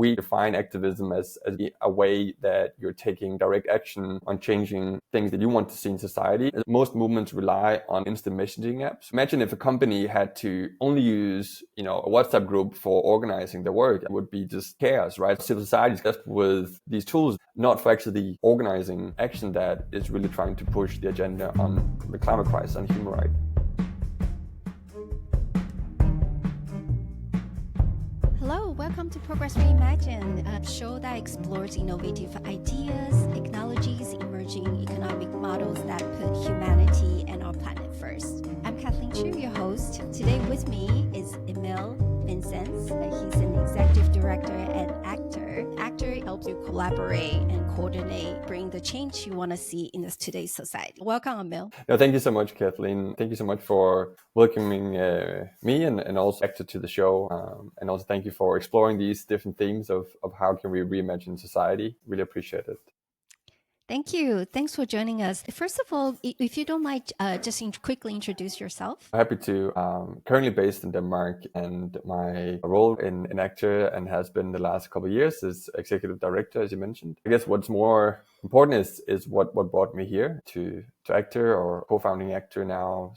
we define activism as a way that you're taking direct action on changing things that you want to see in society. Most movements rely on instant messaging apps. Imagine if a company had to only use, a WhatsApp group for organizing their work. It would be just chaos, right? Civil society is just with these tools, not for actually organizing action that is really trying to push the agenda on the climate crisis and human rights. Hello, welcome to Progress Reimagine, a show that explores innovative ideas, technologies, emerging economic models that put humanity and our planet first. I'm Kathleen Chu, your host. Today with me is Emil Vincentz. He's an executive director at Actor. Actor helps you collaborate and coordinate, bring the change you want to see in today's society. Welcome, Emil. No, thank you so much, Kathleen. Thank you so much for welcoming me and also Actor to the show. And also thank you for exploring these different themes of how can we reimagine society. Really appreciate it. Thank you. Thanks for joining us. First of all, if you don't mind, just quickly introduce yourself. Happy to. Currently based in Denmark, and my role in Actor and has been the last couple of years is executive director, as you mentioned. I guess what's more important is what brought me here to Actor, or co-founding Actor now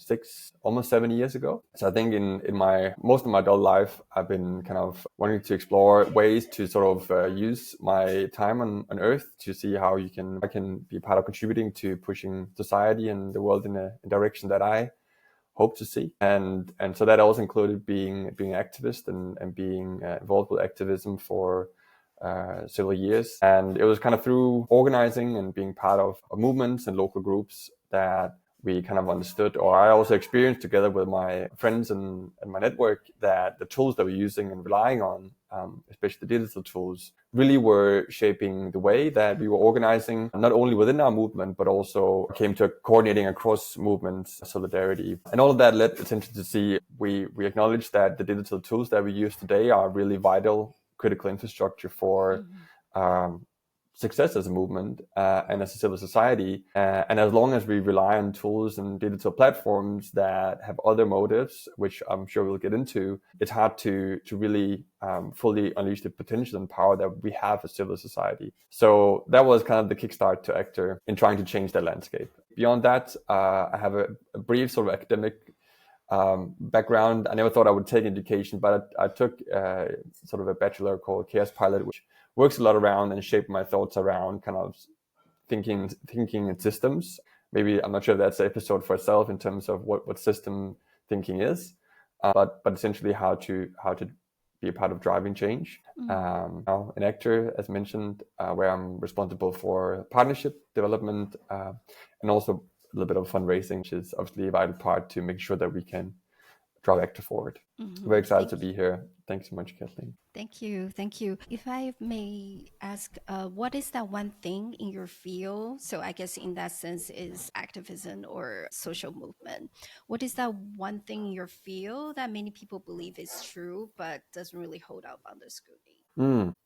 almost 7 years ago. So I think in most of my adult life, I've been kind of wanting to explore ways to sort of use my time on Earth to see how I can be part of contributing to pushing society and the world in a direction that I hope to see. And so that also included being an activist and being involved with activism for several years. And it was kind of through organizing and being part of movements and local groups that we kind of understood, or I also experienced together with my friends and my network, that the tools that we're using and relying on, especially the digital tools, really were shaping the way that we were organizing, not only within our movement, but also came to coordinating across movements, solidarity. And all of that led essentially to see, we acknowledge that the digital tools that we use today are really vital, critical infrastructure for success as a movement and as a civil society. And as long as we rely on tools and digital platforms that have other motives, which I'm sure we'll get into, it's hard to really fully unleash the potential and power that we have as civil society. So that was kind of the kickstart to Actor in trying to change that landscape. Beyond that, I have a brief sort of academic background. I never thought I would take education, but I took sort of a bachelor called Chaos Pilot, which works a lot around and shaped my thoughts around kind of thinking in systems. Maybe I'm not sure if that's an episode for itself in terms of what system thinking is, but essentially how to be a part of driving change. Now an Actor, as mentioned, where I'm responsible for partnership development and also a little bit of fundraising, which is obviously a vital part to make sure that we can drive Actor forward. Very excited to be here. Thanks so much, Kathleen. Thank you. If I may ask, what is that one thing in your field? So I guess in that sense is activism or social movement. What is that one thing in your field that many people believe is true, but doesn't really hold up under scrutiny?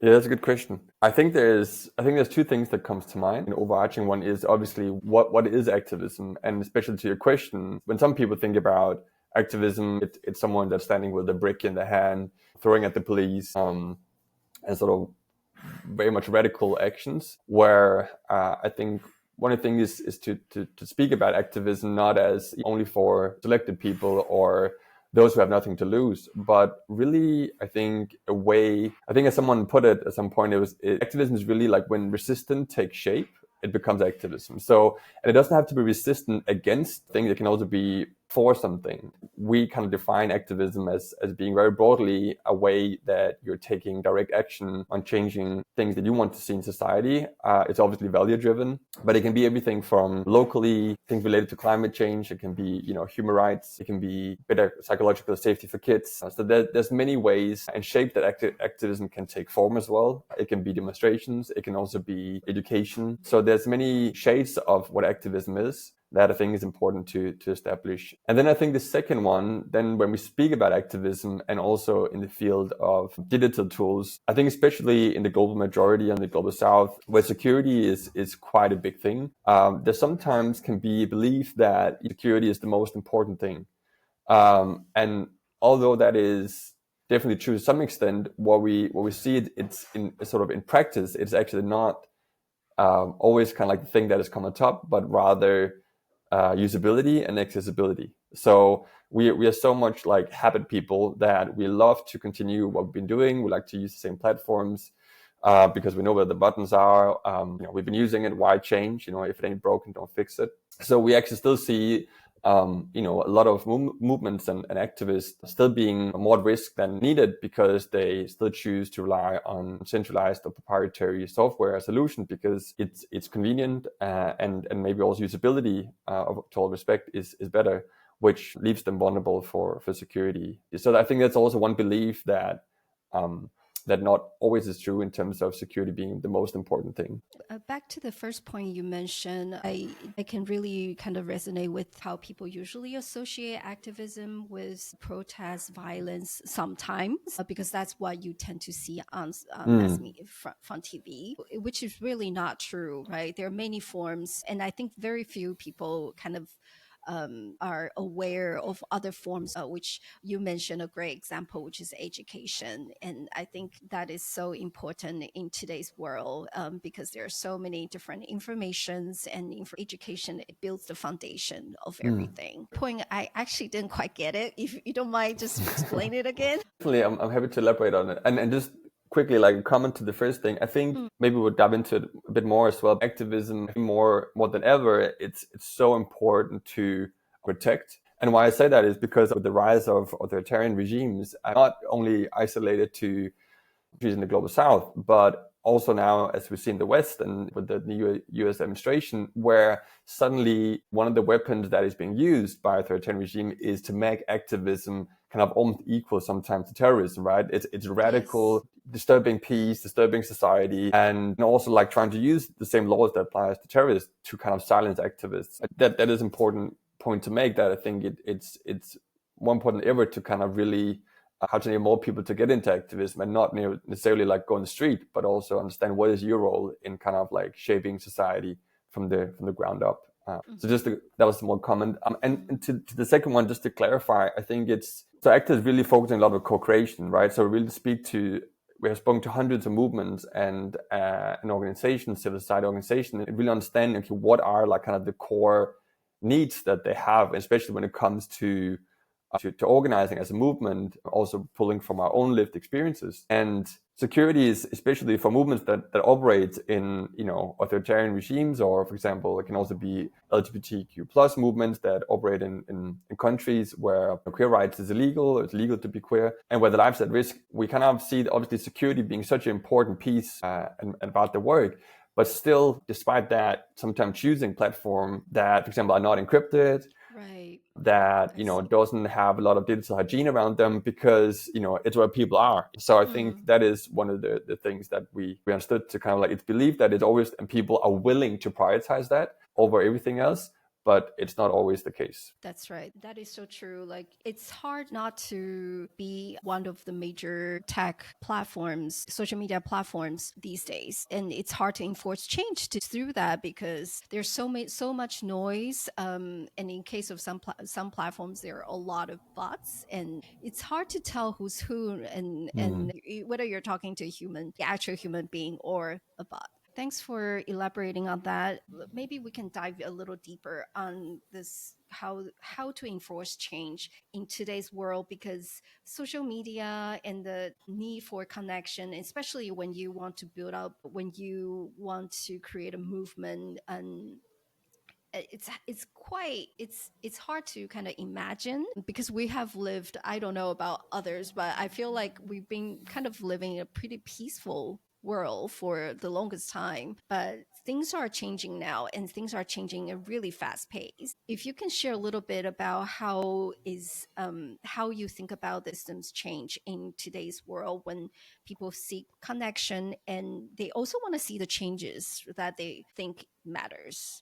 Yeah, that's a good question. I think there's two things that comes to mind. An overarching one is obviously what is activism, and especially to your question, when some people think about activism, it's someone that's standing with a brick in their hand, throwing at the police, and sort of very much radical actions. Where I think one of the things is to speak about activism not as only for selected people or those who have nothing to lose, but really, I think as someone put it at some point, activism is really like when resistance takes shape, it becomes activism. So, and it doesn't have to be resistant against things. It can also be for something. We kind of define activism as being very broadly a way that you're taking direct action on changing things that you want to see in society. It's obviously value driven, but it can be everything from locally things related to climate change. It can be, human rights. It can be better psychological safety for kids. So there's many ways and shape that activism can take form as well. It can be demonstrations. It can also be education. So there's many shades of what activism is that I think is important to establish. And then I think the second one, then when we speak about activism and also in the field of digital tools, I think especially in the global majority and the global south, where security is quite a big thing, there sometimes can be a belief that security is the most important thing. And although that is definitely true to some extent. What we see it's in sort of in practice, it's actually not always kind of like the thing that has come on top, but rather usability and accessibility. So we are so much like habit people that we love to continue what we've been doing. We like to use the same platforms because we know where the buttons are. We've been using it. Why change? If it ain't broken, don't fix it. So we actually still see a lot of movements and activists still being more at risk than needed because they still choose to rely on centralized or proprietary software solution because it's convenient and maybe also usability, to all respect, is better, which leaves them vulnerable for security. So I think that's also one belief that that not always is true in terms of security being the most important thing. Back to the first point you mentioned, I can really kind of resonate with how people usually associate activism with protest, violence sometimes, because that's what you tend to see on mass media from TV, which is really not true, right? There are many forms, and I think very few people kind of are aware of other forms, which you mentioned a great example, which is education. And I think that is so important in today's world because there are so many different informations, and education, it builds the foundation of everything. Point, I actually didn't quite get it. If you don't mind, just explain it again. Definitely, I'm happy to elaborate on it. And just quickly, like a comment to the first thing, I think maybe we'll dive into it a bit more as well. Activism, more than ever, it's so important to protect. And why I say that is because with the rise of authoritarian regimes, not only isolated to countries in the global south, but also now, as we see in the West and with the new US administration, where suddenly one of the weapons that is being used by authoritarian regime is to make activism kind of almost equal sometimes to terrorism, right? It's radical, disturbing peace, disturbing society, and also like trying to use the same laws that applies to terrorists to kind of silence activists. That is important point to make, that I think it's more important than ever to kind of really how to enable more people to get into activism and not necessarily like go on the street, but also understand what is your role in kind of like shaping society from the ground up. So that was one comment. And to the second one, just to clarify, I think activists really focusing a lot on co-creation, right? So we have spoken to hundreds of movements and an organization, civil society organization, and really understanding, okay, what are like kind of the core needs that they have, especially when it comes to organizing as a movement, also pulling from our own lived experiences. And security is especially for movements that operate in authoritarian regimes, or for example, it can also be LGBTQ plus movements that operate in countries where queer rights is illegal, or it's illegal to be queer, and where the lives at risk. We kind of see obviously security being such an important piece and about the work. But still, despite that, sometimes choosing platform that, for example, are not encrypted, right, that doesn't have a lot of digital hygiene around them, because it's where people are. So I think that is one of the things that we understood, to kind of like, it's believed that it's always, and people are willing to prioritize that over everything else, but it's not always the case. That's right. That is so true. Like, it's hard not to be one of the major tech platforms, social media platforms these days. And it's hard to enforce change through that, because there's so much noise. And in case of some platforms, there are a lot of bots, and it's hard to tell who's who and whether you're talking to the actual human being, or a bot. Thanks for elaborating on that. Maybe we can dive a little deeper on this, how to enforce change in today's world, because social media and the need for connection, especially when you want to build up, when you want to create a movement, and it's hard to kind of imagine, because we have lived, I don't know about others, but I feel like we've been kind of living in a pretty peaceful world for the longest time, but things are changing now, and things are changing at a really fast pace. If you can share a little bit about how you think about the systems change in today's world, when people seek connection and they also want to see the changes that they think matters.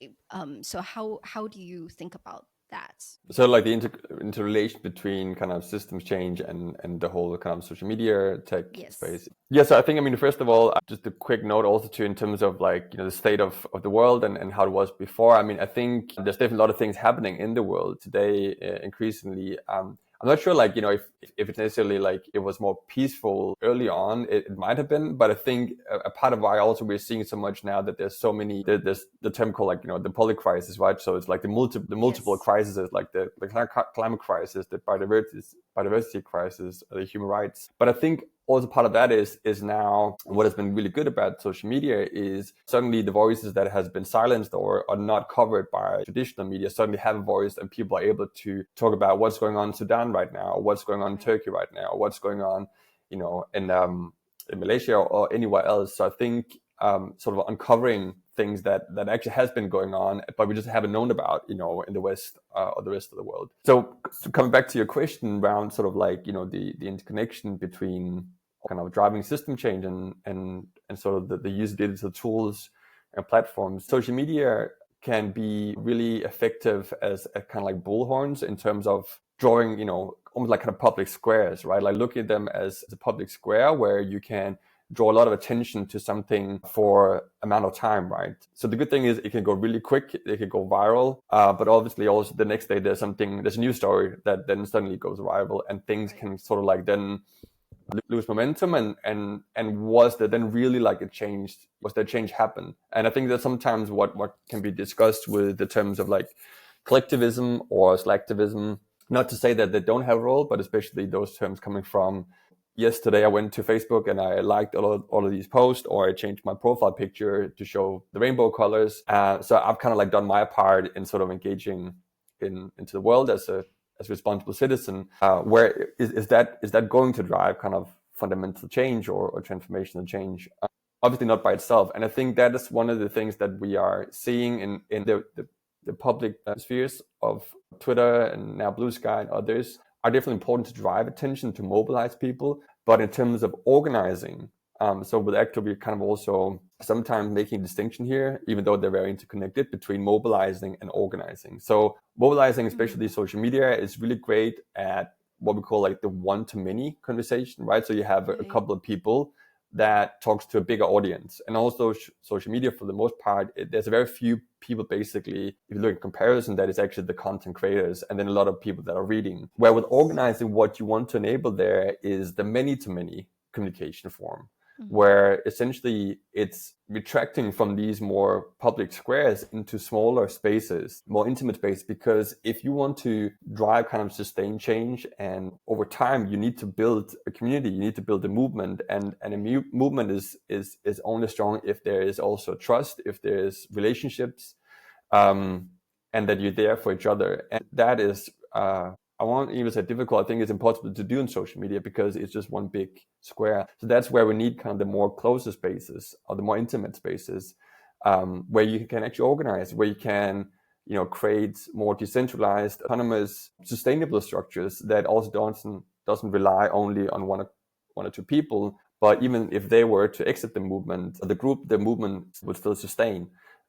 So how do you think about that? So like the interrelation between kind of systems change and the whole kind of social media tech space. Yeah, so I think, first of all, just a quick note also too, in terms of like, the state of the world and how it was before. I think there's definitely a lot of things happening in the world today, increasingly. I'm not sure, like, if it's necessarily like it was more peaceful early on. It might have been, but I think a part of why also we're seeing so much now that there's so many. There's the term called, like, the polycrisis, right? So it's like the multiple Yes. crises, like the climate crisis, the biodiversity crisis, the human rights. But I think also part of that is now what has been really good about social media is suddenly the voices that has been silenced or are not covered by traditional media suddenly have a voice, and people are able to talk about what's going on in Sudan right now, what's going on in Turkey right now, what's going on, in Malaysia or anywhere else. So I think sort of uncovering things that actually has been going on, but we just haven't known about, in the West or the rest of the world. So coming back to your question around sort of like, the interconnection between kind of driving system change and sort of the usability of tools and platforms. Social media can be really effective as a kind of like bullhorns in terms of drawing, almost like kind of public squares, right? Like looking at them as a public square where you can draw a lot of attention to something for amount of time, right? So the good thing is it can go really quick, it can go viral, but obviously also the next day there's a new story that then suddenly goes viral, and things can sort of like then lose momentum, and was there then really like was that change happen? And I think that sometimes what can be discussed with the terms of like collectivism or selectivism, not to say that they don't have a role, but especially those terms coming from, yesterday I went to Facebook and I liked all of these posts, or I changed my profile picture to show the rainbow colors. So I've kind of like done my part in sort of engaging into the world as a responsible citizen. Where is that going to drive kind of fundamental change or transformational change? Obviously not by itself. And I think that is one of the things that we are seeing in the public spheres of Twitter and now Blue Sky and others, are definitely important to drive attention, to mobilize people. But in terms of organizing, so with Actor, we're kind of also sometimes making a distinction here, even though they're very interconnected, between mobilizing and organizing. So mobilizing, especially social media, is really great at what we call like the one-to-many conversation, right? So you have a couple of people that talks to a bigger audience. And also social media, for the most part, there's a very few people, basically, if you look at comparison, that is actually the content creators, and then a lot of people that are reading. Where with organizing, what you want to enable there is the many-to-many communication form, where essentially it's retracting from these more public squares into smaller spaces, more intimate space. Because if you want to drive kind of sustained change, and over time, you need to build a community, you need to build a movement, and a movement is only strong if there is also trust, if there is relationships, and that you're there for each other. And that is, I won't even say difficult. I think it's impossible to do in social media because it's just one big square. So that's where we need kind of the more closer spaces, or the more intimate spaces, where you can actually organize, where you can, create more decentralized, autonomous, sustainable structures that also doesn't rely only on one or two people. But even if they were to exit the movement, the movement would still sustain.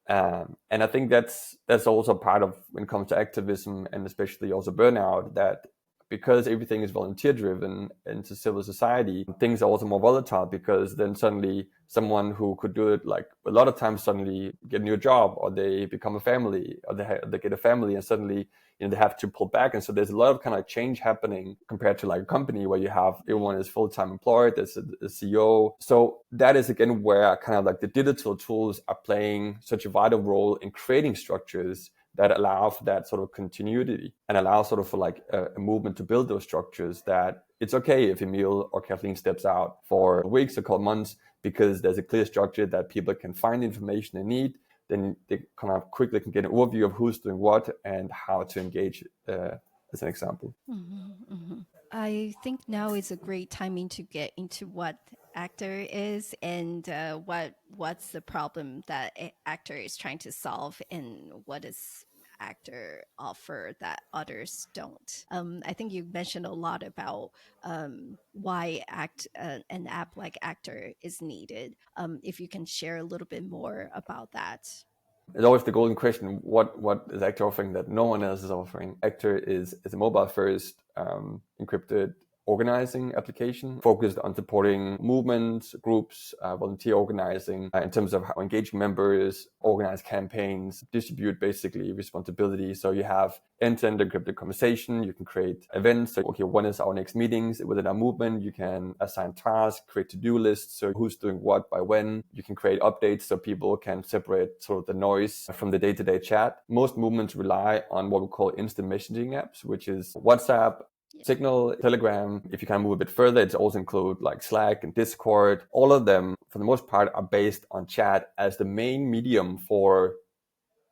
And I think that's also part of, when it comes to activism, and especially also burnout, that because everything is volunteer driven into civil society, things are also more volatile, because then suddenly someone who could do it like a lot of times suddenly get a new job, or they become a family, or they get a family, and suddenly they have to pull back. And so there's a lot of kind of change happening compared to like a company where you have everyone is full-time employed, there's a CEO. So that is again where kind of like the digital tools are playing such a vital role in creating structures that allow for that sort of continuity, and allow sort of for like a movement to build those structures, that it's okay if Emil or Kathleen steps out for weeks or months, because there's a clear structure that people can find the information they need. Then they kind of quickly can get an overview of who's doing what and how to engage, as an example. I think now is a great timing to get into what Actor is, and what's the problem that Actor is trying to solve, and what does Actor offer that others don't. I think you mentioned a lot about why an app like Actor is needed. If you can share a little bit more about that. It's always the golden question: what is Actor offering that no one else is offering? Actor is a mobile first, encrypted, organizing application focused on supporting movements, groups, volunteer organizing in terms of how engaging members, organize campaigns, distribute basically responsibility. So you have end-to-end encrypted conversation. You can create events. So, okay, when is our next meetings within our movement? You can assign tasks, create to-do lists. So who's doing what by when? You can create updates so people can separate sort of the noise from the day-to-day chat. Most movements rely on what we call instant messaging apps, which is WhatsApp, Signal, Telegram. If you kind of move a bit further, it's also include like Slack and Discord. All of them, for the most part, are based on chat as the main medium for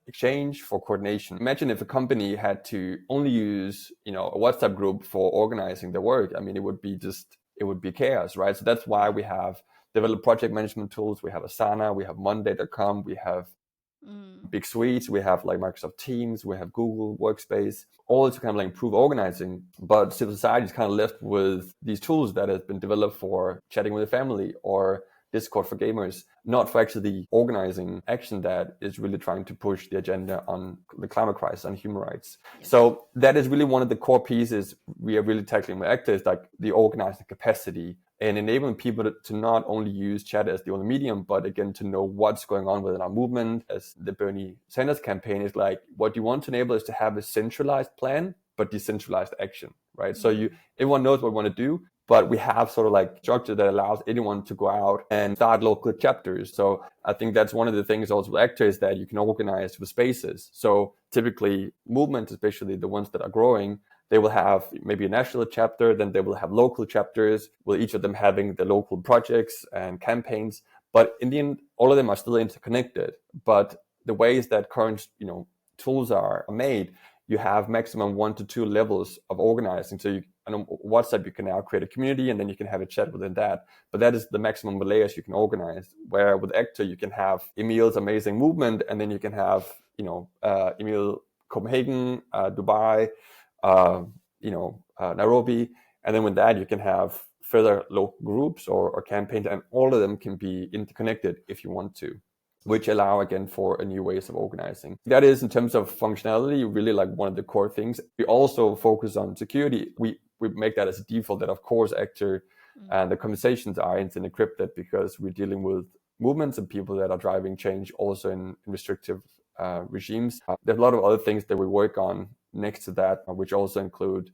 exchange, for coordination. Imagine if a company had to only use, a WhatsApp group for organizing their work. I mean, it would be chaos, right? So that's why we have developed project management tools. We have Asana, we have Monday.com, we have big suites, we have like Microsoft Teams, we have Google Workspace, all to kind of like improve organizing. But civil society is kind of left with these tools that have been developed for chatting with the family or Discord for gamers, not for actually the organizing action that is really trying to push the agenda on the climate crisis and human rights. Yes. So that is really one of the core pieces we are really tackling with Acta, is like the organizing capacity and enabling people to not only use chat as the only medium, but again, to know what's going on within our movement. As the Bernie Sanders campaign is like, what you want to enable is to have a centralized plan, but decentralized action, right? So everyone knows what we want to do, but we have sort of like structure that allows anyone to go out and start local chapters. So I think that's one of the things also with Acta, is that you can organize with spaces. So typically movements, especially the ones that are growing, they will have maybe a national chapter, then they will have local chapters, with each of them having the local projects and campaigns. But in the end, all of them are still interconnected. But the ways that current, tools are made, you have maximum 1 to 2 levels of organizing. So on WhatsApp, you can now create a community and then you can have a chat within that. But that is the maximum layers you can organize. Where with Acta, you can have Emil's amazing movement, and then you can have, Emil Copenhagen, Dubai, Nairobi. And then with that, you can have further local groups or campaigns, and all of them can be interconnected if you want to, which allow, again, for a new ways of organizing. That is, in terms of functionality, really like one of the core things. We also focus on security. We make that as a default, that of course Acta and the conversations are instant encrypted, because we're dealing with movements and people that are driving change also in restrictive regimes. There's a lot of other things that we work on next to that, which also include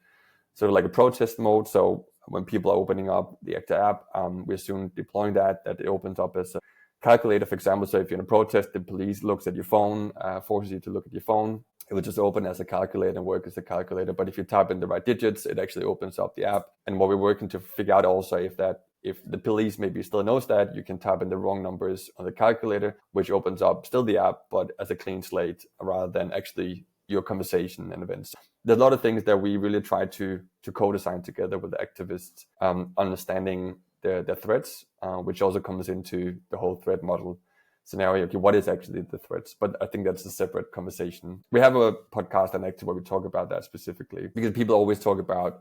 sort of like a protest mode. So when people are opening up the Acta app, we're soon deploying that it opens up as a calculator, for example. So if you're in a protest, the police looks at your phone, forces you to look at your phone. It would just open as a calculator and work as a calculator. But if you type in the right digits, it actually opens up the app. And what we're working to figure out also, if the police maybe still knows that, you can type in the wrong numbers on the calculator, which opens up still the app, but as a clean slate rather than actually your conversation and events. There's a lot of things that we really try to co-design together with the activists, understanding the threats, which also comes into the whole threat model scenario. Okay, what is actually the threats? But I think that's a separate conversation. We have a podcast on Acta where we talk about that specifically, because people always talk about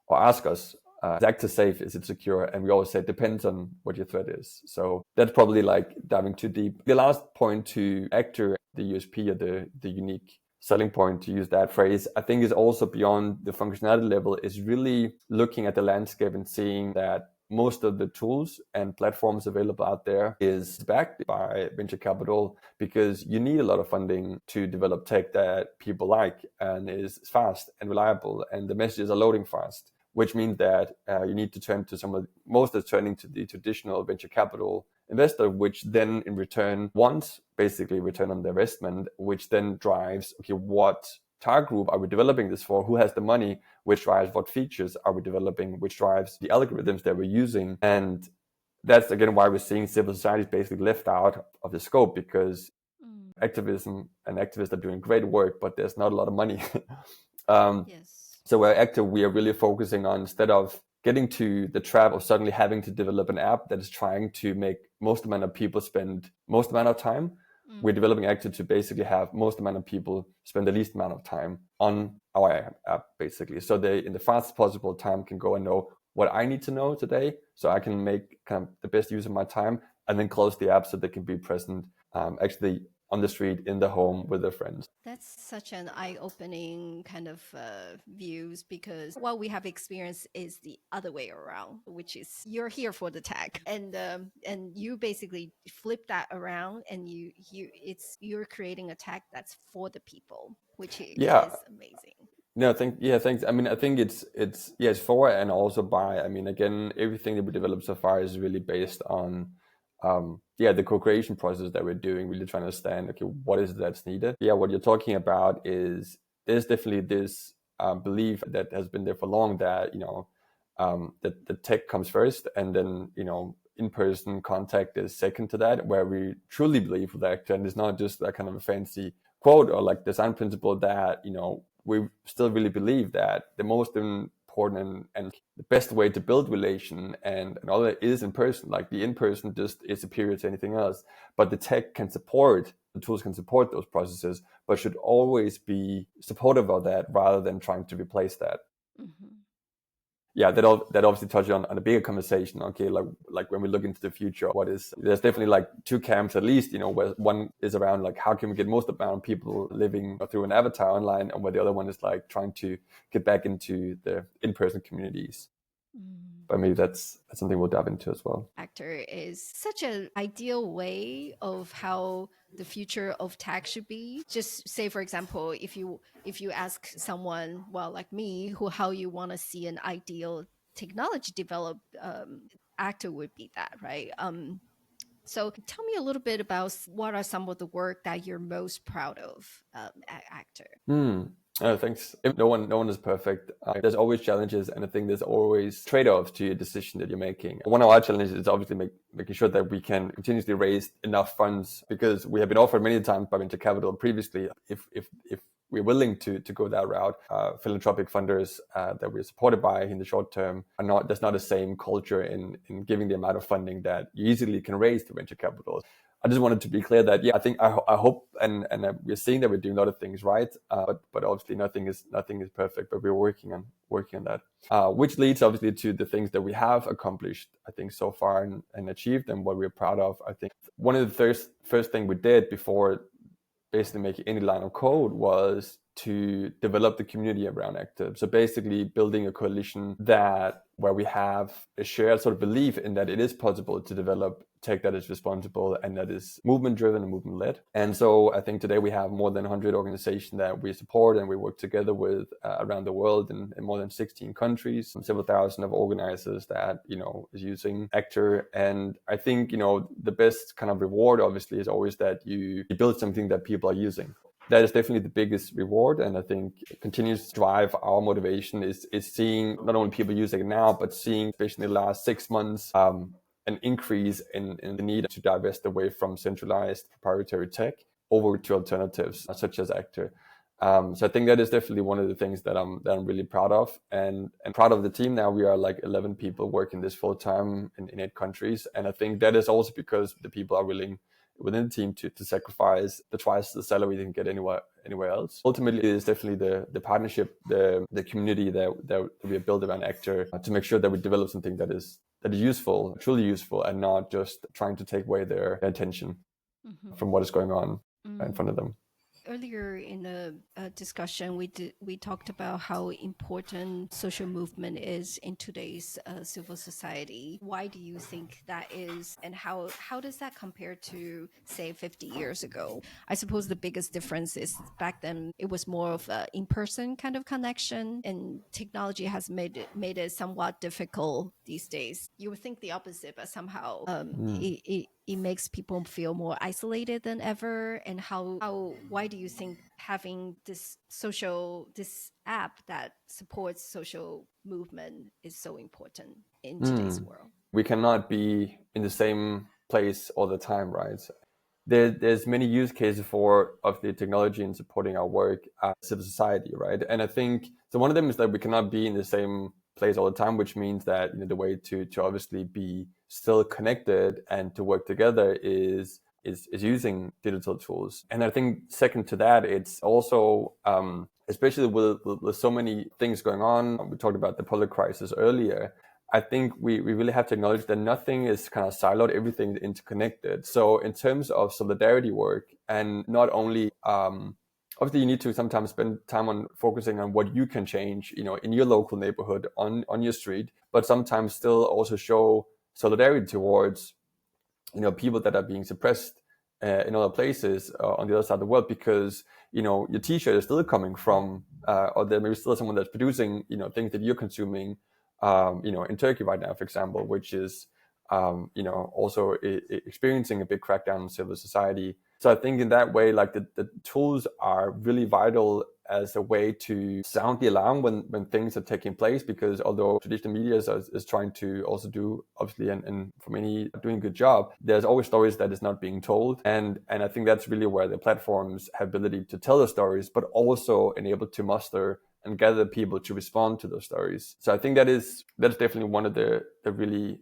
or ask us, is Acta safe? Is it secure? And we always say it depends on what your threat is. So that's probably like diving too deep. The last point to Acta, the USP, or the unique selling point, to use that phrase, I think is also beyond the functionality level, is really looking at the landscape and seeing that most of the tools and platforms available out there is backed by venture capital, because you need a lot of funding to develop tech that people like and is fast and reliable, and the messages are loading fast, which means that you need to turn to most are turning to the traditional venture capital investor, which then in return wants basically return on the investment, which then drives, okay, what target group are we developing this for? Who has the money? Which drives what features are we developing? Which drives the algorithms that we're using? And that's again why we're seeing civil society is basically left out of the scope, because activism and activists are doing great work, but there's not a lot of money. Yes. So we're Acta, we are really focusing on, instead of getting to the trap of suddenly having to develop an app that is trying to make most amount of people spend most amount of time, we're developing Acta to basically have most amount of people spend the least amount of time on our app, basically. So they, in the fastest possible time, can go and know what I need to know today, so I can make kind of the best use of my time, and then close the app so they can be present actually on the street, in the home, with their friends. That's such an eye-opening kind of views, because what we have experienced is the other way around, which is you're here for the tech, and you basically flip that around, and you're creating a tech that's for the people, which Yeah. is amazing. No, thanks. I mean, I think it's for and also by. I mean, again, everything that we developed so far is really based on, the co-creation process that we're doing. Really trying to understand, okay, what is it that's needed? Yeah, what you're talking about is there's definitely this belief that has been there for long that that the tech comes first, and then in-person contact is second to that. Where we truly believe that, and it's not just that kind of a fancy quote or like design principle, that we still really believe that the most important and the best way to build relation and all that is in person. Like the in-person just is superior to anything else, but the tech can support, the tools can support those processes, but should always be supportive of that rather than trying to replace that. Mm-hmm. Yeah, that obviously touches on a bigger conversation. Okay, like when we look into the future, there's definitely like two camps at least, where one is around like how can we get most amount of people living through an avatar online, and where the other one is like trying to get back into the in-person communities. But maybe that's something we'll dive into as well. Actor is such an ideal way of how the future of tech should be. Just say, for example, if you ask someone, well, like me, how you want to see an ideal technology developed, actor would be that, right? So tell me a little bit about what are some of the work that you're most proud of, actor. Thanks. No one is perfect. There's always challenges, and I think there's always trade-offs to your decision that you're making. One of our challenges is obviously making sure that we can continuously raise enough funds, because we have been offered many times by venture capital previously, if we're willing to go that route. Philanthropic funders that we're supported by in the short term there's not the same culture in giving the amount of funding that you easily can raise to venture capital. I just wanted to be clear that I think I hope and we're seeing that we're doing a lot of things right, but obviously nothing is perfect. But we're working on that, which leads obviously to the things that we have accomplished, I think, so far and achieved, and what we're proud of. I think one of the first thing we did before basically making any line of code was to develop the community around Active. So basically building a coalition where we have a shared sort of belief in that it is possible to develop tech that is responsible and that is movement driven and movement led. And so I think today we have more than 100 organizations that we support and we work together with around the world in more than 16 countries, several thousand of organizers that, is using Actor. And I think, the best kind of reward obviously is always that you build something that people are using. That is definitely the biggest reward, and I think it continues to drive our motivation is seeing not only people using it now, but seeing, especially in the last 6 months, an increase in the need to divest away from centralized proprietary tech over to alternatives such as Actor. So I think that is definitely one of the things that I'm really proud of, and proud of the team. Now we are like 11 people working this full time in 8 countries, and I think that is also because the people are willing within the team to sacrifice twice the salary they can get anywhere else. Ultimately, it is definitely the partnership, the community that we have built around Actor to make sure that we develop something that is useful, truly useful, and not just trying to take away their attention from what is going on in front of them. Earlier in the discussion, we talked about how important social movement is in today's civil society. Why do you think that is, and how does that compare to, say, 50 years ago? I suppose the biggest difference is back then it was more of an in-person kind of connection, and technology has made it somewhat difficult these days. You would think the opposite, but somehow it makes people feel more isolated than ever. And why do you think having this app that supports social movement is so important in today's world? We cannot be in the same place all the time, right? There's many use cases of the technology in supporting our work as civil society, right? And I think so. One of them is that we cannot be in the same place all the time, which means that the way to obviously be still connected and to work together is using digital tools. And I think second to that, it's also especially with so many things going on. We talked about the public crisis earlier. I think we really have to acknowledge that nothing is kind of siloed, everything is interconnected. So in terms of solidarity work, and not only obviously you need to sometimes spend time on focusing on what you can change, in your local neighborhood, on your street, but sometimes still also show solidarity towards people that are being suppressed in other places on the other side of the world, because your t-shirt is still coming from or there may be still someone that's producing things that you're consuming in Turkey right now, for example, which is also experiencing a big crackdown on civil society. So I think in that way, like the tools are really vital as a way to sound the alarm when things are taking place, because although traditional media is trying to also do, obviously, and for many doing a good job, there's always stories that is not being told. And I think that's really where the platforms have ability to tell the stories, but also enable to muster and gather people to respond to those stories. So I think that's definitely one of the really,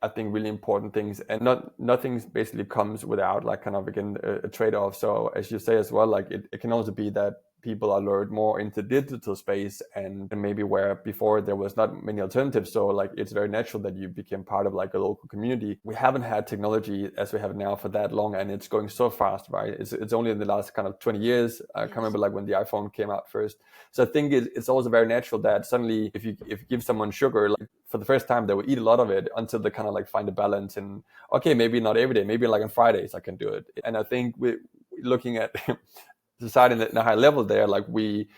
I think, really important things, and nothing basically comes without like kind of again a trade-off. So as you say as well, like it can also be that people are lured more into digital space, and maybe where before there was not many alternatives. So like it's very natural that you became part of like a local community. We haven't had technology as we have now for that long, and it's going so fast, right? It's only in the last kind of 20 years. I can't remember like when the iPhone came out first. So I think it's also very natural that suddenly if you give someone sugar, like for the first time they will eat a lot of it until they kind of like find a balance, and okay, maybe not every day, maybe like on Fridays I can do it. And I think we're looking at society in a high level there, like we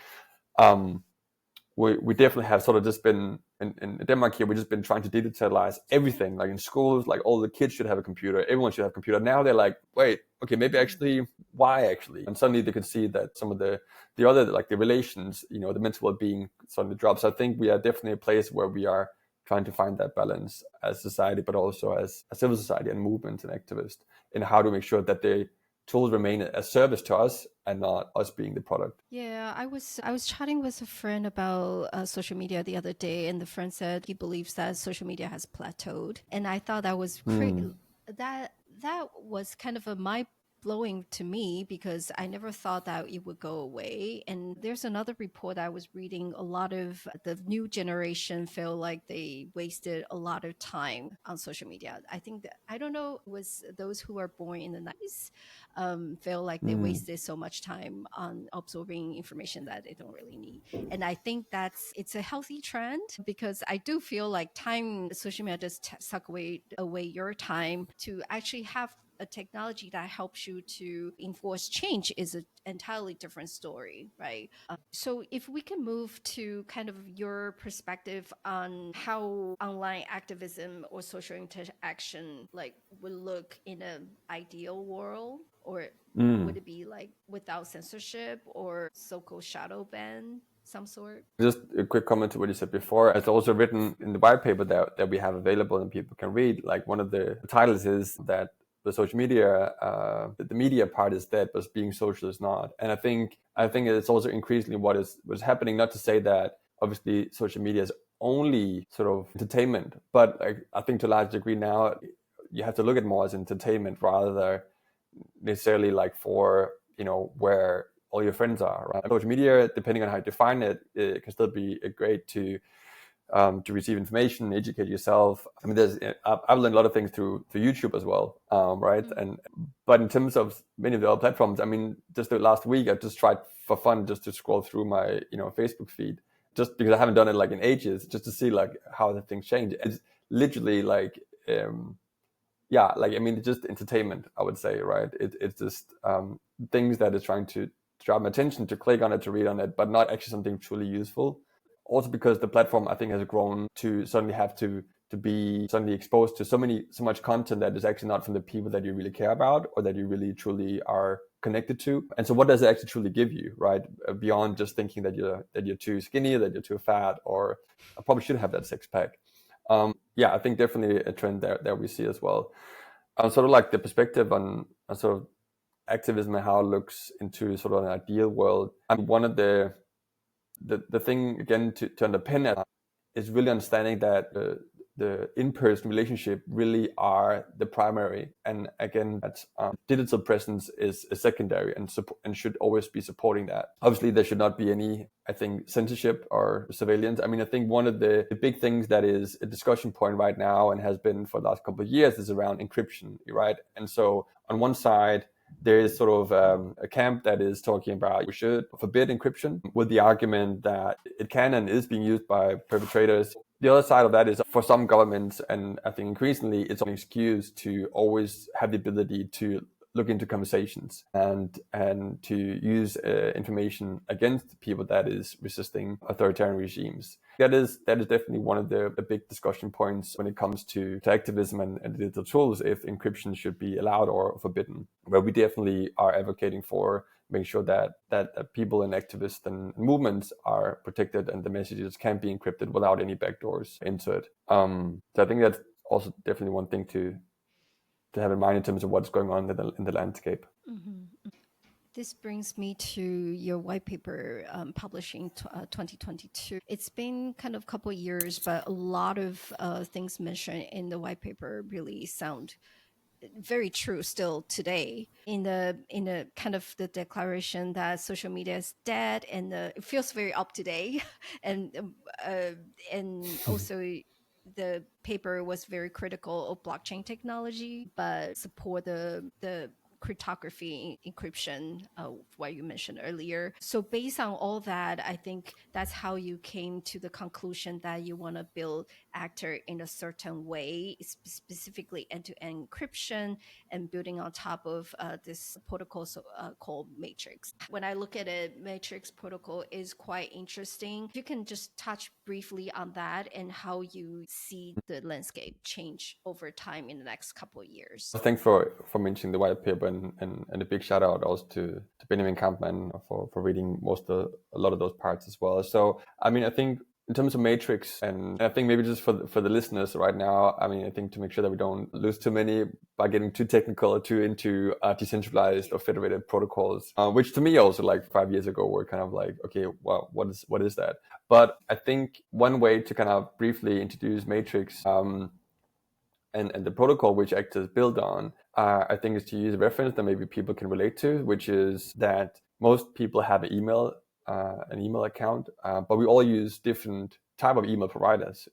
definitely have sort of just been in Denmark here, we've just been trying to digitalize everything, like in schools, like all the kids should have a computer, everyone should have a computer. Now they're like, wait, okay, maybe actually, why actually? And suddenly they could see that some of the other, like the relations, the mental well-being suddenly drops. So I think we are definitely a place where we are trying to find that balance as society, but also as a civil society and movements and activists, in how to make sure that the tools remain a service to us and not us being the product. Yeah, I was chatting with a friend about social media the other day, and the friend said he believes that social media has plateaued, and I thought that was that was kind of a mind blowing to me, because I never thought that it would go away. And there's another report I was reading. A lot of the new generation feel like they wasted a lot of time on social media. I think that, I don't know, it was those who were born in the 90s feel like they wasted so much time on absorbing information that they don't really need. And I think it's a healthy trend, because I do feel like social media just suck away your time. To actually have a technology that helps you to enforce change is an entirely different story, right? So if we can move to kind of your perspective on how online activism or social interaction like would look in an ideal world, or would it be like without censorship or so-called shadow ban some sort? Just a quick comment to what you said before. It's also written in the white paper that we have available and people can read. Like one of the titles is that the social media, the media part is dead, but being social is not. And I think it's also increasingly what's happening. Not to say that obviously social media is only sort of entertainment, but like, I think to a large degree now you have to look at more as entertainment rather than necessarily like for where all your friends are, right? Social media, depending on how you define it, it can still be great to receive information, educate yourself. I mean, I've learned a lot of things through YouTube as well, right? But in terms of many of the other platforms, I mean, just the last week I just tried for fun just to scroll through my Facebook feed, just because I haven't done it like in ages, just to see like how the things change. It's literally like yeah, like I mean, it's just entertainment, I would say, right? It's just things that is trying to grab my attention, to click on it, to read on it, but not actually something truly useful. Also because the platform, I think, has grown to suddenly have to be suddenly exposed to so much content that is actually not from the people that you really care about or that you really truly are connected to. And so what does it actually truly give you, right? Beyond just thinking that you're too skinny, that you're too fat, or I probably should have that six pack. Yeah, I think definitely a trend that we see as well. Sort of like the perspective on sort of activism and how it looks into sort of an ideal world. I mean, one of the thing again to underpin it is really understanding that the in-person relationship really are the primary. And again, that digital presence is secondary and should always be supporting that. Obviously, there should not be any, I think, censorship or surveillance. I mean, I think one of the big things that is a discussion point right now and has been for the last couple of years is around encryption, right? And so on one side, there is sort of a camp that is talking about we should forbid encryption with the argument that it can and is being used by perpetrators. The other side of that is for some governments, and I think increasingly it's an excuse to always have the ability to look into conversations and to use information against people that is resisting authoritarian regimes. That is definitely one of the big discussion points when it comes to activism and digital tools, if encryption should be allowed or forbidden, where we definitely are advocating for making sure that people and activists and movements are protected and the messages can be encrypted without any backdoors into it. So I think that's also definitely one thing to have in mind in terms of what's going on in the landscape. Mm-hmm. This brings me to your white paper publishing 2022. It's been kind of a couple of years, but a lot of things mentioned in the white paper really sound very true still today. In the kind of the declaration that social media is dead, and it feels very up to date, and also the paper was very critical of blockchain technology, but support the cryptography encryption, what you mentioned earlier. So based on all that, I think that's how you came to the conclusion that you want to build Actor in a certain way, specifically end-to-end encryption and building on top of this protocol called Matrix. When I look at it, Matrix protocol is quite interesting. If you can just touch briefly on that and how you see the landscape change over time in the next couple of years. Thanks for mentioning the white paper and a big shout out also to Benjamin Kampmann for reading a lot of those parts as well. So I mean, I think in terms of Matrix, and I think maybe just for the listeners right now, I mean, I think to make sure that we don't lose too many by getting too technical or too into decentralized or federated protocols, which to me also like 5 years ago were kind of like, okay, well, what is that? But I think one way to kind of briefly introduce Matrix and the protocol which Actor is built on, I think is to use a reference that maybe people can relate to, which is that most people have an email account, but we all use different type of email providers.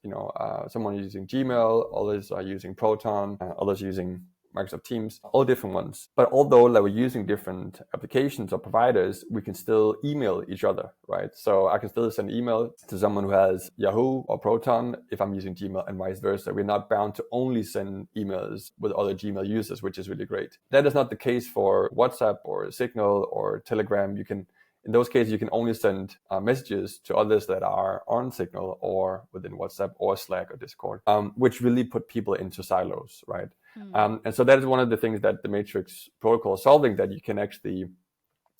Someone is using Gmail, others are using Proton, others using Microsoft Teams, all different ones. But although we're using different applications or providers, we can still email each other, right? So I can still send email to someone who has Yahoo or Proton if I'm using Gmail, and vice versa. We're not bound to only send emails with other Gmail users, which is really great. That is not the case for WhatsApp or Signal or Telegram. In those cases, you can only send messages to others that are on Signal or within WhatsApp or Slack or Discord, which really put people into silos, right? And so that is one of the things that the Matrix protocol is solving, that you can actually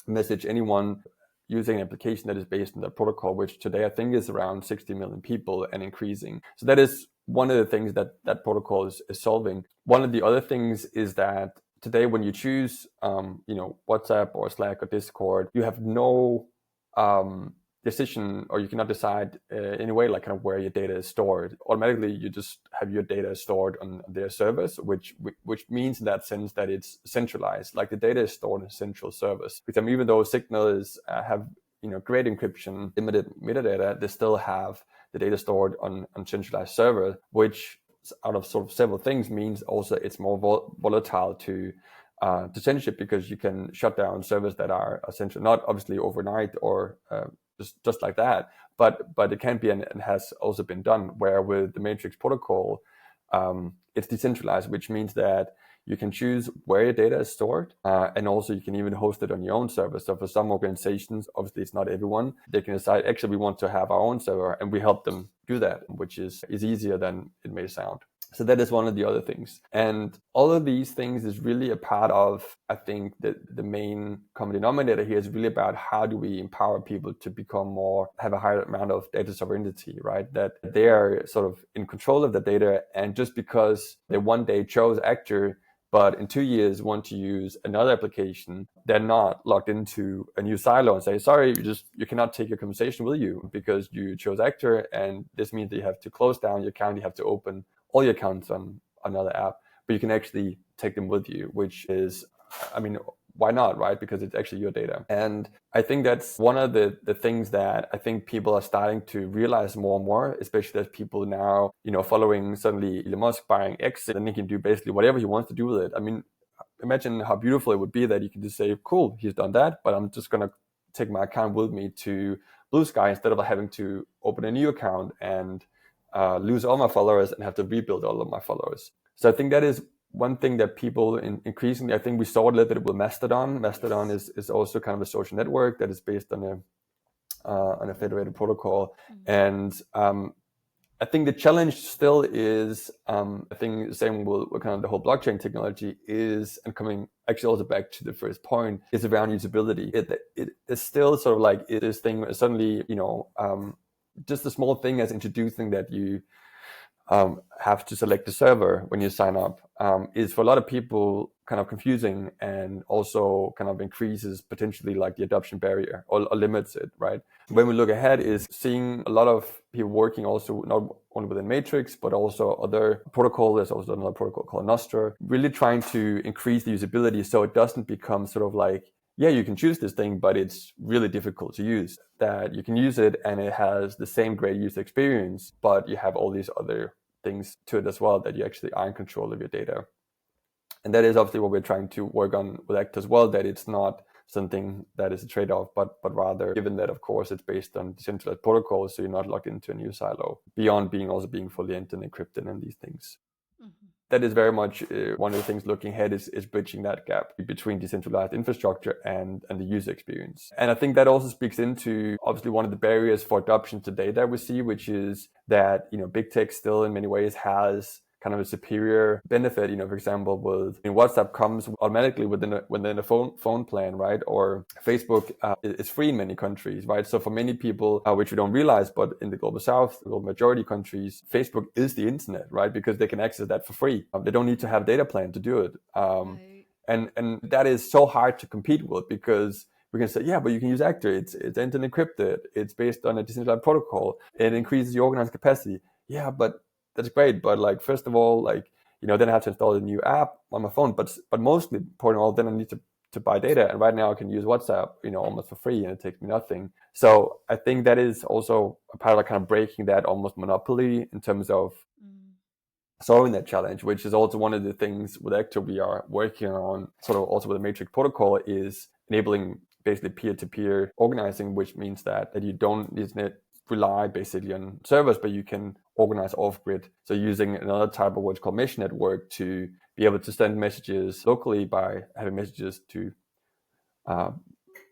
message anyone using an application that is based on the protocol, which today I think is around 60 million people and increasing. So that is one of the things that protocol is solving. One of the other things is that today, when you choose, WhatsApp or Slack or Discord, you have no decision, or you cannot decide in a way like kind of where your data is stored. Automatically, you just have your data stored on their servers, which means in that sense that it's centralized. Like the data is stored in a central service. Because even though Signal have great encryption, limited metadata, they still have the data stored on centralized server, which out of sort of several things means also it's more volatile to censorship, because you can shut down servers that are essential, not obviously overnight or just like that, but it can be and has also been done. Where with the Matrix protocol, it's decentralized, which means that you can choose where your data is stored, and also you can even host it on your own server. So for some organizations, obviously it's not everyone, they can decide, actually, we want to have our own server, and we help them do that, which is easier than it may sound. So that is one of the other things. And all of these things is really a part of, I think, the main common denominator here is really about how do we empower people to have a higher amount of data sovereignty, right? That they are sort of in control of the data, and just because they one day chose Actor but in 2 years want to use another application, they're not logged into a new silo and say, sorry, you cannot take your conversation with you because you chose Actor, and this means that you have to close down your account, you have to open all your accounts on another app, but you can actually take them with you, which is, I mean, why not, right? Because it's actually your data. And I think that's one of the things that I think people are starting to realize more and more, especially as people now, following suddenly Elon Musk buying X, and he can do basically whatever he wants to do with it. I mean, imagine how beautiful it would be that you can just say, cool, he's done that, but I'm just going to take my account with me to Blue Sky instead of having to open a new account and lose all my followers and have to rebuild all of my followers. So I think that is one thing that people increasingly, I think we saw a little bit with Mastodon. Mastodon is also kind of a social network that is based on a federated protocol. And I think the challenge still is, I think the same with kind of the whole blockchain technology is, and coming actually also back to the first point, is around usability. It is still sort of like this thing suddenly, just a small thing as introducing that you have to select the server when you sign up is for a lot of people kind of confusing, and also kind of increases potentially like the adoption barrier or limits it, right? When we look ahead is seeing a lot of people working also not only within Matrix, but also other protocol. There's also another protocol called Nostra, really trying to increase the usability so it doesn't become sort of like, yeah, you can choose this thing, but it's really difficult to use. That you can use it and it has the same great user experience, but you have all these other things to it as well, that you actually are in control of your data. And that is obviously what we're trying to work on with Act as well, that it's not something that is a trade-off, but rather, given that, of course, it's based on decentralized protocols, so you're not locked into a new silo, beyond being fully end-to-end encrypted and these things. Mm-hmm. That is very much one of the things looking ahead is bridging that gap between decentralized infrastructure and the user experience. And I think that also speaks into obviously one of the barriers for adoption today that we see, which is that, big tech still in many ways has kind of a superior benefit. For example, WhatsApp comes automatically within a phone plan, right? Or Facebook is free in many countries, right? So for many people, which we don't realize, but in the global south, the global majority countries, Facebook is the internet, right? Because they can access that for free. They don't need to have a data plan to do it. Right. And that is so hard to compete with, because we can say, yeah, but you can use Actor. It's end-to-end encrypted. It's based on a decentralized protocol. It increases your organized capacity. Yeah, but that's great, but like, first of all, like, then I have to install a new app on my phone, but mostly important of all, then I need to buy data. And right now I can use WhatsApp, almost for free, and it takes me nothing. So I think that is also a part of like kind of breaking that almost monopoly in terms of solving that challenge, which is also one of the things with Actor we are working on, sort of also with the Matrix protocol, is enabling basically peer-to-peer organizing, which means that you don't need to rely basically on servers, but you can organize off-grid. So using another type of what's called mesh network to be able to send messages locally by having messages to,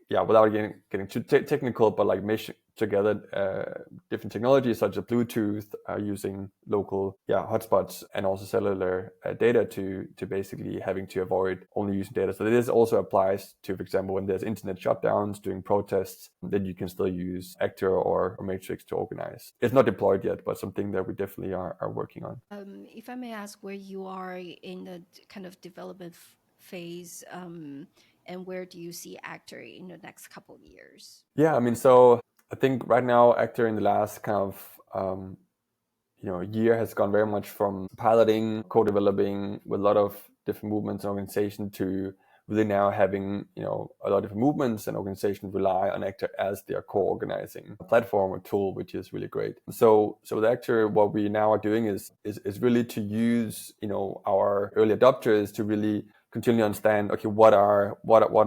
without getting too technical, but like mesh together different technologies such as Bluetooth, using local hotspots, and also cellular data to basically having to avoid only using data. So this also applies to, for example, when there's internet shutdowns during protests, then you can still use Actor or Matrix to organize. It's not deployed yet, but something that we definitely are working on. If I may ask, where you are in the kind of development phase, and where do you see Actor in the next couple of years? Yeah, I mean, so I think right now Actor in the last kind of year has gone very much from piloting, co-developing with a lot of different movements and organizations to really now having a lot of different movements and organizations rely on Actor as their co-organizing platform or tool, which is really great. So with Actor, what we now are doing is really to use our early adopters to really continue to understand, okay, what are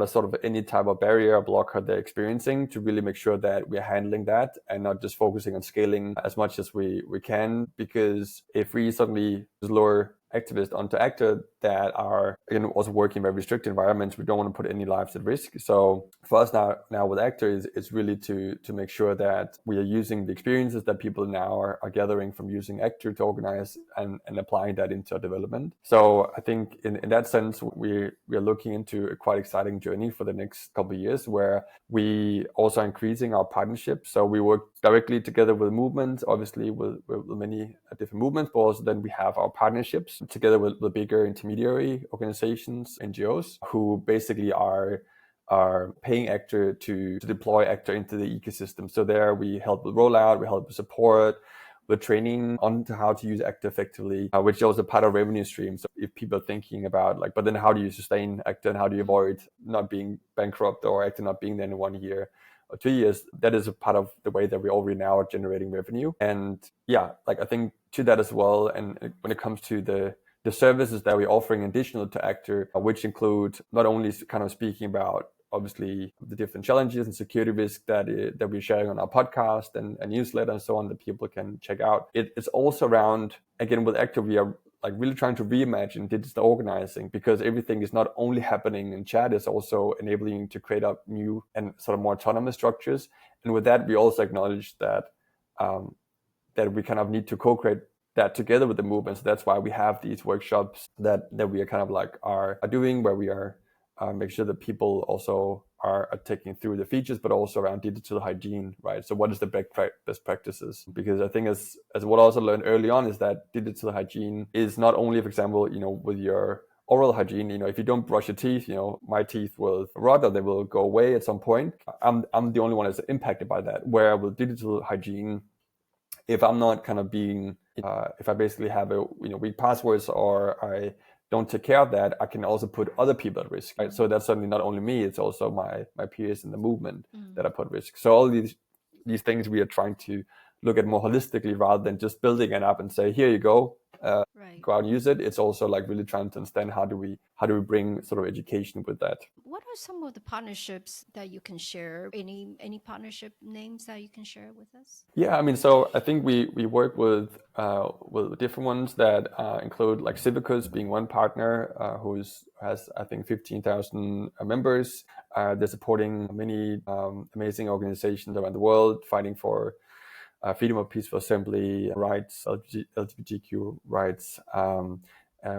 sort of any type of barrier or blocker they're experiencing, to really make sure that we're handling that and not just focusing on scaling as much as we can. Because if we suddenly just lure activists onto Actor that are also working in very restricted environments, we don't want to put any lives at risk. So for us now with Actor is really to make sure that we are using the experiences that people now are gathering from using Actor to organize and applying that into our development. So I think in that sense, we are looking into a quite exciting journey for the next couple of years, where we also are increasing our partnerships. So we work directly together with movements, obviously with many different movements, but also then we have our partnerships together with the bigger intermediary organizations, NGOs, who basically are paying Actor to deploy Actor into the ecosystem. So there we help with rollout, we help with support, with training on how to use Actor effectively, which is also part of revenue stream. So if people are thinking about like, but then how do you sustain Actor and how do you avoid not being bankrupt or Actor not being there in 1 year or 2 years, that is a part of the way that we already now are generating revenue. And yeah, like I think to that as well. And when it comes to the services that we're offering additional to Actor, which include not only kind of speaking about obviously the different challenges and security risks that we're sharing on our podcast and newsletter and so on that people can check out. It's also around, again, with Actor, we are like really trying to reimagine digital organizing, because everything is not only happening in chat, it's also enabling you to create up new and sort of more autonomous structures. And with that, we also acknowledge that that we kind of need to co-create that together with the movement. So that's why we have these workshops that we are kind of like are doing, where we are make sure that people also are taking through the features, but also around digital hygiene, right? So what is the best practices? Because I think as what I also learned early on is that digital hygiene is not only, for example, with your oral hygiene, if you don't brush your teeth, my teeth will rot or they will go away at some point. I'm the only one that's impacted by that. Where with digital hygiene, if I'm not kind of being, if I basically have weak passwords or I don't take care of that, I can also put other people at risk, right? So that's certainly not only me, it's also my peers in the movement that I put at risk. So all these things we are trying to look at more holistically rather than just building an app and say, here you go, go out and use it. It's also like really trying to understand how do we bring sort of education with that. What are some of the partnerships that you can share? Any partnership names that you can share with us? Yeah, I mean, so I think we work with different ones that include like Civicus being one partner who has I think 15,000 members. They're supporting many amazing organizations around the world fighting for freedom of peaceful assembly rights, LGBTQ rights.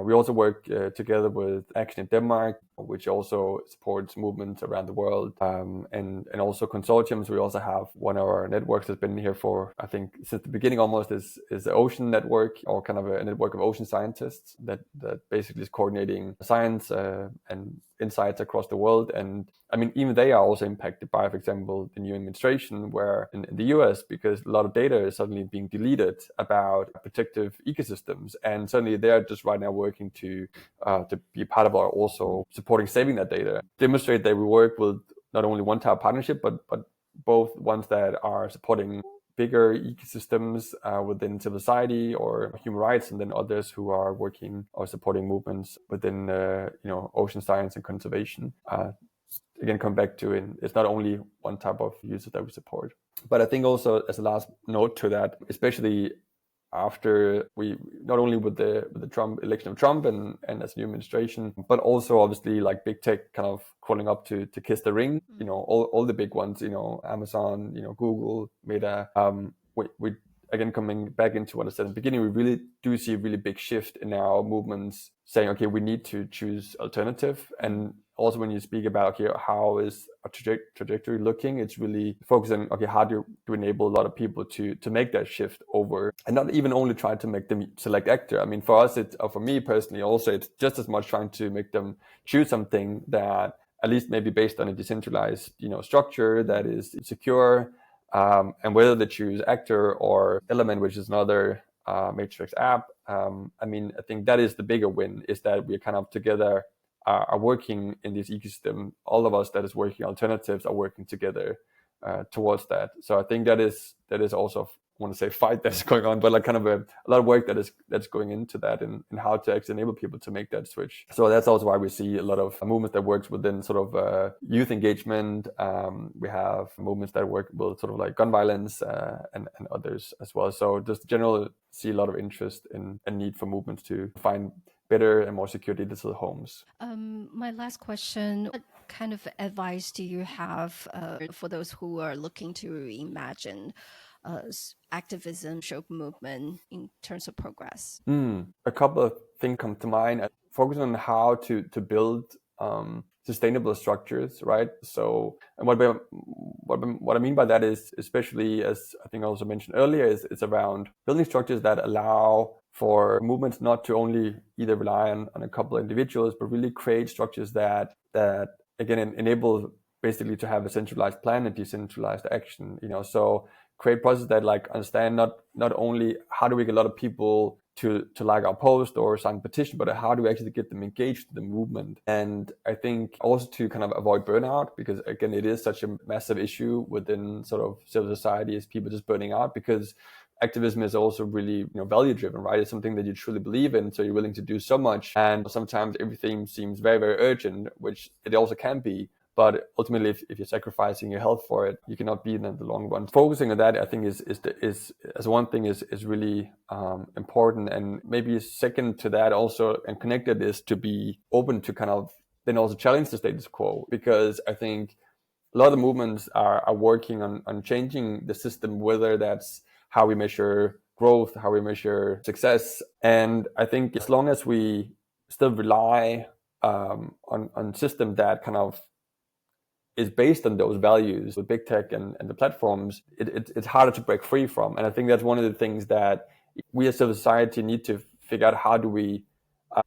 We also work together with Action in Denmark, which also supports movements around the world, and also consortiums. We also have one of our networks that's been here for, I think, since the beginning almost, is the Ocean Network, or kind of a network of ocean scientists that basically is coordinating science and insights across the world. And I mean, even they are also impacted by, for example, the new administration, where in the US, because a lot of data is suddenly being deleted about protective ecosystems, and suddenly they're just right now working to be part of our also supporting saving that data. Demonstrate that we work with not only one type of partnership, but both ones that are supporting bigger ecosystems within civil society or human rights, and then others who are working or supporting movements within ocean science and conservation. Again, come back to it's not only one type of user that we support. But I think also as a last note to that, especially after we, not only with the election of Trump and as new administration, but also obviously like big tech kind of crawling up to kiss the ring, all the big ones, Amazon, Google, Meta. We again, coming back into what I said in the beginning, we really do see a really big shift in our movements saying, okay, we need to choose alternative. And also when you speak about, okay, how is a trajectory looking, it's really focusing, okay, how do you enable a lot of people to make that shift over, and not even only try to make them select Actor. I mean, for us, for me personally, also, it's just as much trying to make them choose something that at least maybe based on a decentralized, structure that is secure, and whether they choose Actor or Element, which is another Matrix app. I mean, I think that is the bigger win, is that we're kind of together are working in this ecosystem. All of us that is working alternatives are working together towards that. So I think that is also, I want to say fight that's going on, but like kind of a lot of work that's going into that, and how to actually enable people to make that switch. So that's also why we see a lot of movements that works within sort of youth engagement. We have movements that work with sort of like gun violence and others as well. So just generally see a lot of interest in a need for movements to find better and more secure digital homes. My last question, what kind of advice do you have for those who are looking to reimagine activism, social movement in terms of progress? A couple of things come to mind. Focus on how to build sustainable structures, right? So, and what I mean by that is, especially as I think I also mentioned earlier, is it's around building structures that allow for movements not to only either rely on a couple of individuals, but really create structures that again enable basically to have a centralized plan and decentralized action. So create processes that like understand not only how do we get a lot of people to like our post or sign a petition, but how do we actually get them engaged in the movement? And I think also to kind of avoid burnout, because again, it is such a massive issue within sort of civil society, is people just burning out, because activism is also really value driven, right? It's something that you truly believe in, so you're willing to do so much, and sometimes everything seems very, very urgent, which it also can be. But ultimately, if you're sacrificing your health for it, you cannot be in the long run. Focusing on that, I think, is as one thing is really important. And maybe second to that also, and connected, is to be open to kind of then also challenge the status quo. Because I think a lot of the movements are working on changing the system, whether that's how we measure growth, how we measure success. And I think as long as we still rely on system that kind of is based on those values with big tech and the platforms, it's harder to break free from. And I think that's one of the things that we as civil society need to figure out. How do we,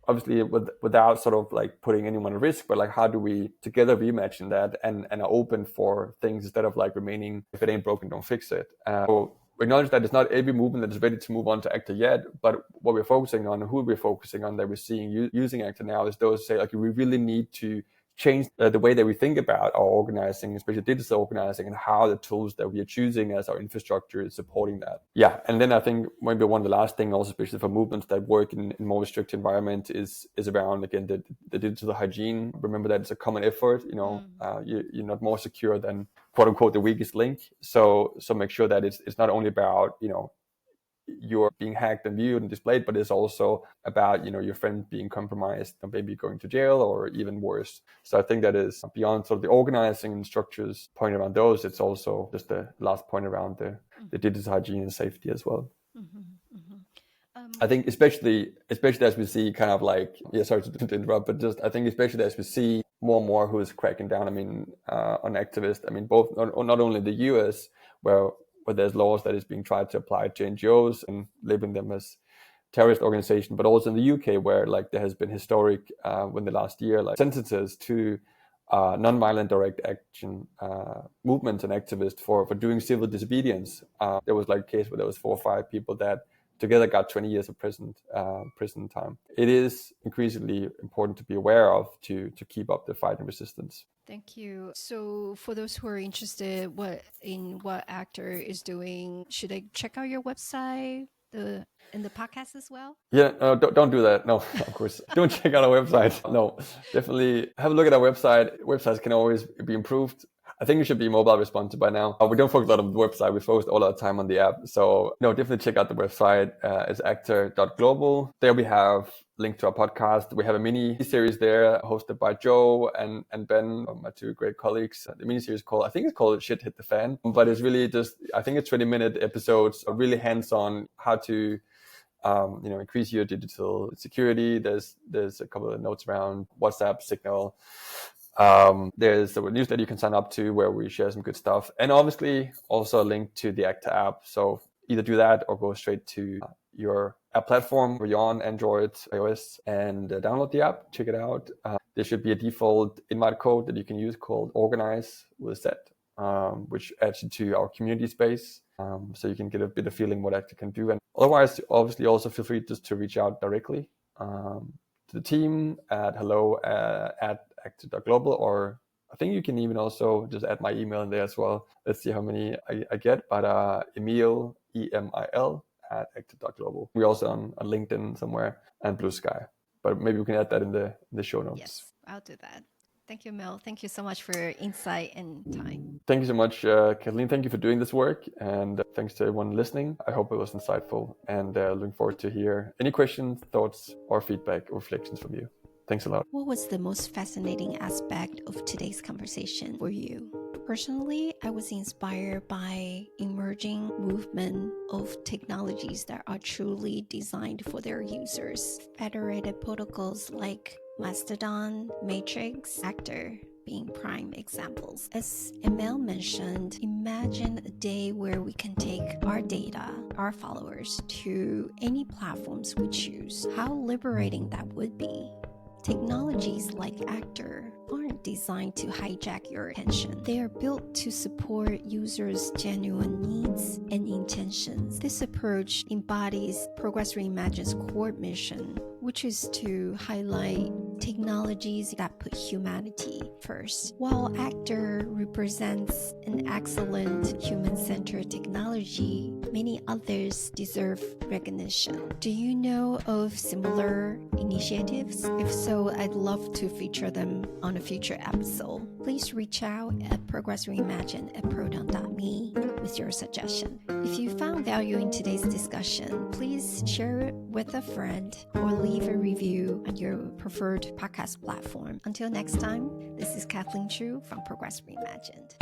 obviously without sort of like putting anyone at risk, but like how do we together reimagine that and are open for things instead of like remaining, if it ain't broken, don't fix it. So we acknowledge that it's not every movement that is ready to move on to Actor yet, but what we're focusing on, who we're focusing on that we're seeing using Actor now, is those who say, like, we really need to change the way that we think about our organizing, especially digital organizing, and how the tools that we are choosing as our infrastructure is supporting that. Yeah, and then I think maybe one of the last thing also, especially for movements that work in more restricted environment, is around, again, the digital hygiene. Remember that it's a common effort. You're not more secure than, quote unquote, the weakest link. So make sure that it's not only about you're being hacked and viewed and displayed, but it's also about your friend being compromised and maybe going to jail or even worse. So I think that is beyond sort of the organizing and structures point around those. It's also just the last point around the digital hygiene and safety as well. I think especially as we see kind of like, sorry to interrupt, but just I think especially as we see more and more who is cracking down, on activists, both not only the US, where there's laws that is being tried to apply to NGOs and labeling them as terrorist organization, but also in the UK, where like there has been historic in the last year, like sentences to non-violent direct action movements and activists for doing civil disobedience. There was like a case where there was 4 or 5 people that together got 20 years of prison time. It is increasingly important to be aware of to keep up the fight and resistance. Thank you. So for those who are interested in what Actor is doing, should they check out your website, in the podcast as well? Yeah, don't do that. No, of course. Don't check out our website. No, definitely have a look at our website. Websites can always be improved. I think it should be mobile responsive by now. We don't focus a lot on the website. We focus all our time on the app. So definitely check out the website. It's actor.global. There we have link to our podcast. We have a mini series there hosted by Joe and Ben, my 2 great colleagues. The mini series I think it's called Shit Hit the Fan, but it's really just, I think it's 20-minute episodes, really hands-on how to increase your digital security. There's a couple of notes around WhatsApp, Signal. There's a newsletter you can sign up to where we share some good stuff, and obviously also a link to the Actor app. So either do that or go straight to your app platform where you're on Android, iOS, and download the app, check it out. There should be a default invite code that you can use called Organize with a Z, which adds you to our community space. So you can get a bit of feeling what Actor can do. And otherwise, obviously also feel free just to reach out directly to the team at hello@actor.global, or I think you can even also just add my email in there as well. Let's see how many I get, but Emil, EMIL @actor.global. We're also on LinkedIn somewhere and Blue Sky, but maybe we can add that in the show notes. Yes, I'll do that. Thank you, Mel. Thank you so much for your insight and time. Thank you so much, Kathleen. Thank you for doing this work, and thanks to everyone listening. I hope it was insightful, and looking forward to hear any questions, thoughts, or feedback or reflections from you. Thanks a lot. What was the most fascinating aspect of today's conversation for you? Personally, I was inspired by emerging movement of technologies that are truly designed for their users. Federated protocols like Mastodon, Matrix, Actor being prime examples. As Emil mentioned, imagine a day where we can take our data, our followers, to any platforms we choose. How liberating that would be. Technologies like Actor aren't designed to hijack your attention. They are built to support users' genuine needs and intentions. This approach embodies Progress Reimagine's core mission, which is to highlight technologies that put humanity first. While Actor represents an excellent human-centered technology, many others deserve recognition. Do you know of similar initiatives? If so, I'd love to feature them on a future episode. Please reach out at progressreimagine@proton.me with your suggestion. If you found value in today's discussion, please share it with a friend or leave a review on your preferred podcast platform. Until next time, this is Kathleen Chu from Progress Reimagined.